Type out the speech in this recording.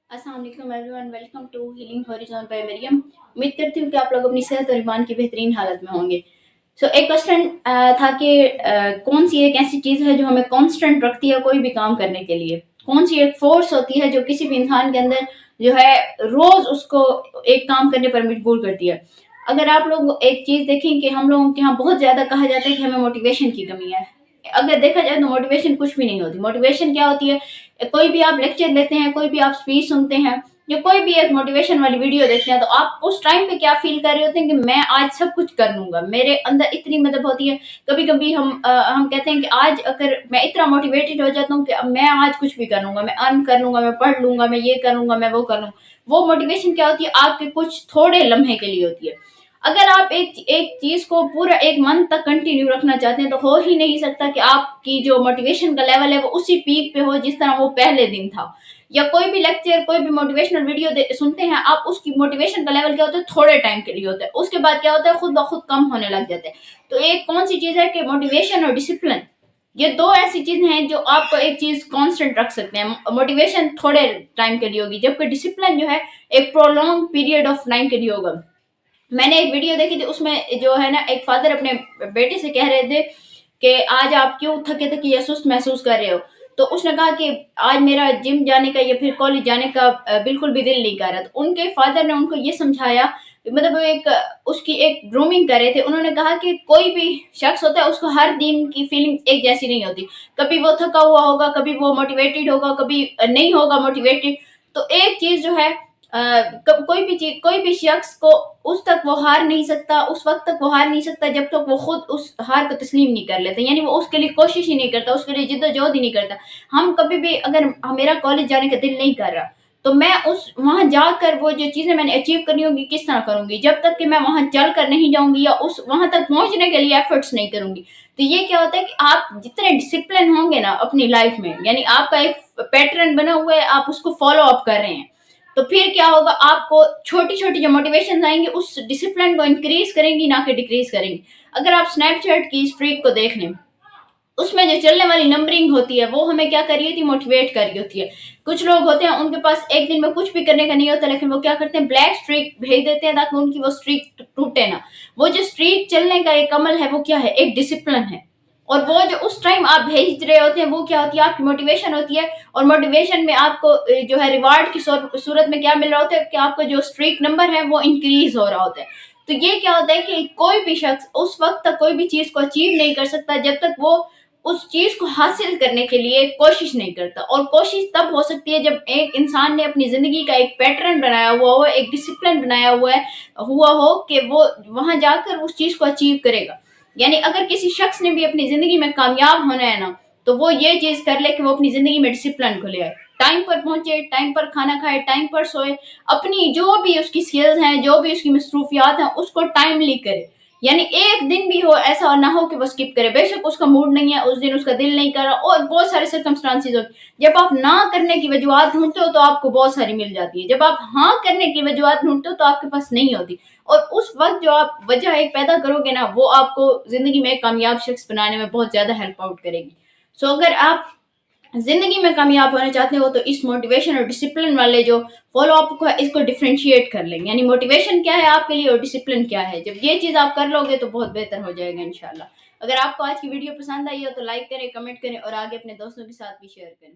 अस्सलाम वालेकुम everyone, welcome to healing horizon by Maryam. उम्मीद करती हूँ कि आप लोग अपनी सेहत और ईमान की बेहतरीन हालत में होंगे। एक क्वेश्चन था कि कौन सी एक ऐसी चीज़ है जो हमें कांस्टेंट रखती है कोई भी काम करने के लिए। कौन सी एक फोर्स होती है जो किसी भी इंसान के अंदर जो है रोज उसको एक काम करने पर मजबूर करती है। अगर आप लोग एक चीज़ देखें कि हम लोगों के यहाँ बहुत ज़्यादा कहा जाता है कि हमें मोटिवेशन की कमी है। अगर देखा जाए तो मोटिवेशन कुछ भी नहीं होती। मोटिवेशन क्या होती है? कोई भी आप लेक्चर लेते हैं, कोई भी आप स्पीच सुनते हैं या कोई भी एक मोटिवेशन वाली वीडियो देखते हैं, तो आप उस टाइम पे क्या फील कर रहे होते हैं कि मैं आज सब कुछ कर लूंगा। मेरे अंदर इतनी मदद होती है। कभी कभी हम कहते हैं कि आज अगर मैं इतना मोटिवेटेड हो जाता हूँ कि अब मैं आज कुछ भी कर लूंगा, मैं अर्न कर लूंगा, मैं पढ़ लूंगा, मैं ये कर लूंगा, मैं वो कर लूंगा। वो मोटिवेशन क्या होती है? आपके कुछ थोड़े लम्हे के लिए होती है। अगर आप एक एक चीज को पूरा एक मंथ तक कंटिन्यू रखना चाहते हैं तो हो ही नहीं सकता कि आपकी जो मोटिवेशन का लेवल है वो उसी पीक पे हो जिस तरह वो पहले दिन था। या कोई भी लेक्चर, कोई भी मोटिवेशनल वीडियो सुनते हैं आप, उसकी मोटिवेशन का लेवल क्या होता है? थोड़े टाइम के लिए होता है। उसके बाद क्या होता है? खुद ब खुद कम होने लग जाते हैं। तो एक कौन सी चीज है कि मोटिवेशन और डिसिप्लिन, ये दो ऐसी चीजें हैं जो आपको एक चीज कांस्टेंट रख सकते हैं। मोटिवेशन थोड़े टाइम के लिए होगी, जबकि डिसिप्लिन जो है एक प्रोलॉन्ग पीरियड ऑफ टाइम के लिए होगा। मैंने एक वीडियो देखी थी, उसमें जो है ना एक फादर अपने बेटे से कह रहे थे कि आज आप क्यों थके थके या सुस्त महसूस कर रहे हो। तो उसने कहा कि आज मेरा जिम जाने का या फिर कॉलेज जाने का बिल्कुल भी दिल नहीं कर रहा। तो उनके फादर ने उनको ये समझाया, मतलब वो एक उसकी एक ग्रूमिंग कर रहे थे। उन्होंने कहा कि कोई भी शख्स होता है, उसको हर दिन की फीलिंग एक जैसी नहीं होती। कभी वो थका हुआ होगा, कभी वो मोटिवेटेड होगा, कभी नहीं होगा मोटिवेटेड। तो एक चीज जो है, कोई भी चीज, कोई भी शख्स को उस तक वो हार नहीं सकता, उस वक्त तक वो हार नहीं सकता जब तक वो खुद उस हार को तस्लीम नहीं कर लेता। यानी वो उसके लिए कोशिश ही नहीं करता, उसके लिए जिद्दोजहद ही नहीं करता। हम कभी भी, अगर मेरा कॉलेज जाने का दिल नहीं कर रहा, तो मैं उस वहां जाकर वो जो चीजें मैंने अचीव करनी होगी किस तरह करूंगी, जब तक कि मैं वहां चल कर नहीं जाऊंगी या उस वहां तक पहुंचने के लिए एफर्ट्स नहीं करूंगी। तो ये क्या होता है कि आप जितने डिसिप्लिन होंगे ना अपनी लाइफ में, यानी आपका एक पैटर्न बना हुआ है, आप उसको फॉलो अप कर रहे हैं, तो फिर क्या होगा? आपको छोटी छोटी जो मोटिवेशन आएंगे उस डिसिप्लिन को इंक्रीज करेंगी, ना कि डिक्रीज करेंगी। अगर आप स्नैपचैट की स्ट्रीक को देख लें, उसमें जो चलने वाली नंबरिंग होती है वो हमें क्या कर रही होती है? मोटिवेट कर रही होती है। कुछ लोग होते हैं उनके पास एक दिन में कुछ भी करने का नहीं होता, लेकिन वो क्या करते हैं? ब्लैक स्ट्रीक भेज देते हैं ताकि उनकी वो स्ट्रीक टूटे ना। वो जो स्ट्रीक चलने का एक अमल है वो क्या है? एक डिसिप्लिन है। और वो जो उस टाइम आप भेज रहे होते हैं वो क्या होती है? आपकी मोटिवेशन होती है। और मोटिवेशन में आपको जो है रिवार्ड की सूरत में क्या मिल रहा होता है कि आपका जो स्ट्रीक नंबर है वो इंक्रीज हो रहा होता है। तो ये क्या होता है कि कोई भी शख्स उस वक्त तक कोई भी चीज को अचीव नहीं कर सकता जब तक वो उस चीज को हासिल करने के लिए कोशिश नहीं करता। और कोशिश तब हो सकती है जब एक इंसान ने अपनी जिंदगी का एक पैटर्न बनाया हुआ हो, एक डिसिप्लिन बनाया हुआ हो कि वो वहां जाकर उस चीज को अचीव करेगा। यानी अगर किसी शख्स ने भी अपनी जिंदगी में कामयाब होना है ना, तो वो ये चीज कर ले कि वो अपनी जिंदगी में डिसिप्लिन को ले आए, टाइम पर पहुंचे, टाइम पर खाना खाए, टाइम पर सोए, अपनी जो भी उसकी स्किल्स हैं, जो भी उसकी मसरूफियात हैं, उसको टाइमली करे। यानी एक दिन भी हो ऐसा ना हो कि वो स्किप करे। बेशक उसका मूड नहीं है, उस दिन उसका दिल नहीं कर रहा, और बहुत सारे सर्कमस्टांसिस होते हैं। जब आप ना करने की वजूहत ढूंढते हो तो आपको बहुत सारी मिल जाती है। जब आप हाँ करने की वजूहत ढूंढते हो तो आपके पास नहीं होती। और उस वक्त जो आप वजह एक पैदा करोगे ना, वो आपको जिंदगी में एक कामयाब शख्स बनाने में बहुत ज्यादा हेल्प आउट करेगी। अगर आप जिंदगी में कामयाब होना चाहते हो तो इस मोटिवेशन और डिसिप्लिन वाले जो फॉलो अप को है इसको डिफरेंशिएट कर लेंगे। यानी मोटिवेशन क्या है आपके लिए और डिसिप्लिन क्या है, जब ये चीज आप कर लोगे तो बहुत बेहतर हो जाएगा इंशाल्लाह। अगर आपको आज की वीडियो पसंद आई हो तो लाइक करें, कमेंट करें और आगे अपने दोस्तों के साथ भी शेयर करें।